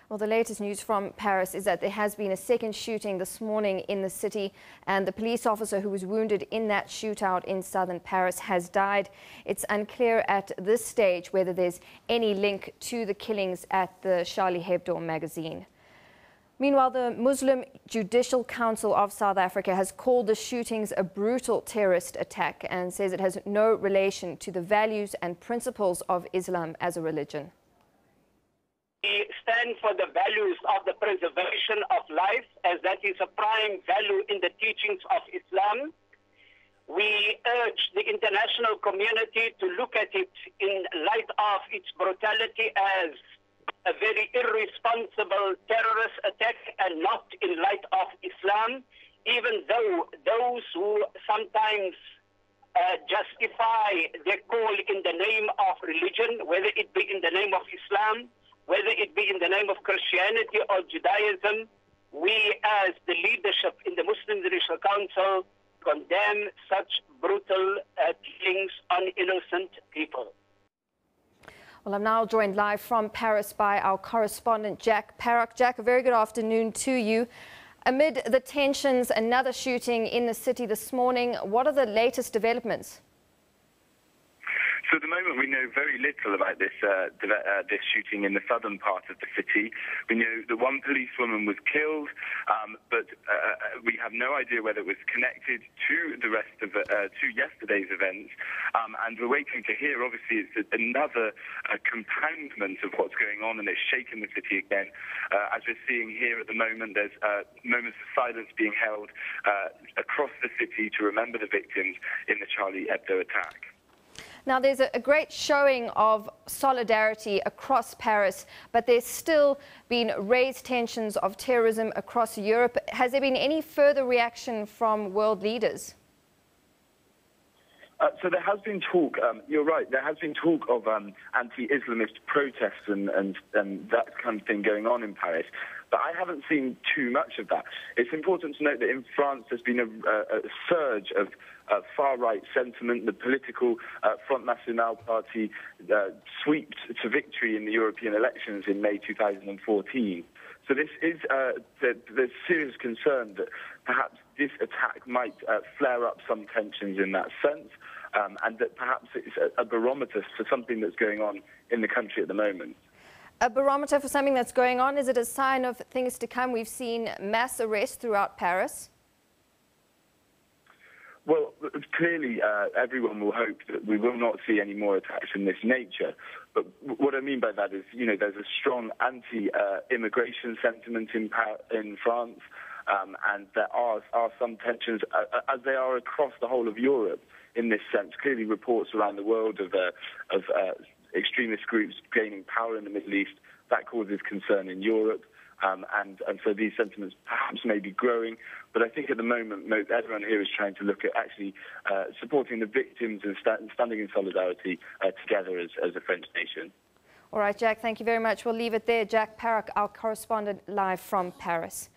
Well, the latest news from Paris is that there has been a second shooting this morning in the city, and the police officer who was wounded in that shootout in southern Paris has died. It's unclear at this stage whether there's any link to the killings at the Charlie Hebdo magazine. Meanwhile, the Muslim Judicial Council of South Africa has called the shootings a brutal terrorist attack and says it has no relation to the values and principles of Islam as a religion. We stand for the values of the preservation of life, as that is a prime value in the teachings of Islam. We urge the international community to look at it in light of its brutality as a very irresponsible terrorist attack and not in light of Islam, even though those who sometimes justify their call in the name of religion, whether it be in the name of Islam, whether it be in the name of Christianity or Judaism, we as the leadership in the Muslim Judicial Council condemn such brutal killings on innocent people. Well, I'm now joined live from Paris by our correspondent, Jack Parrock. Jack, a very good afternoon to you. Amid the tensions, another shooting in the city this morning. What are the latest developments? So at the moment, we know very little about this shooting in the southern part of the city. We know that one policewoman was killed, but we have no idea whether it was connected to the rest of to yesterday's events. And we're waiting to hear. Obviously, it's another compoundment of what's going on, and it's shaken the city again. As we're seeing here at the moment, there's moments of silence being held across the city to remember the victims in the Charlie Hebdo attack. Now, there's a great showing of solidarity across Paris, but there's still been raised tensions of terrorism across Europe. Has there been any further reaction from world leaders? So there has been talk, you're right, there has been talk of anti-Islamist protests and that kind of thing going on in Paris. But I haven't seen too much of that. It's important to note that in France there's been a surge of far-right sentiment. The political Front National party swept to victory in the European elections in May 2014. So this is there's serious concern that perhaps this attack might flare up some tensions in that sense, and that perhaps it's a barometer for something that's going on in the country at the moment. A barometer for something that's going on? Is it a sign of things to come? We've seen mass arrests throughout Paris. Well, clearly, everyone will hope that we will not see any more attacks in this nature. But what I mean by that is, there's a strong anti-immigration sentiment in France, and there are some tensions, as they are across the whole of Europe in this sense. Clearly, reports around the world of extremist groups gaining power in the Middle East, that causes concern in Europe. And so these sentiments perhaps may be growing, but I think at the moment everyone here is trying to look at actually supporting the victims and standing in solidarity together as a French nation. All right, Jack, thank you very much. We'll leave it there. Jack Parrock, our correspondent live from Paris.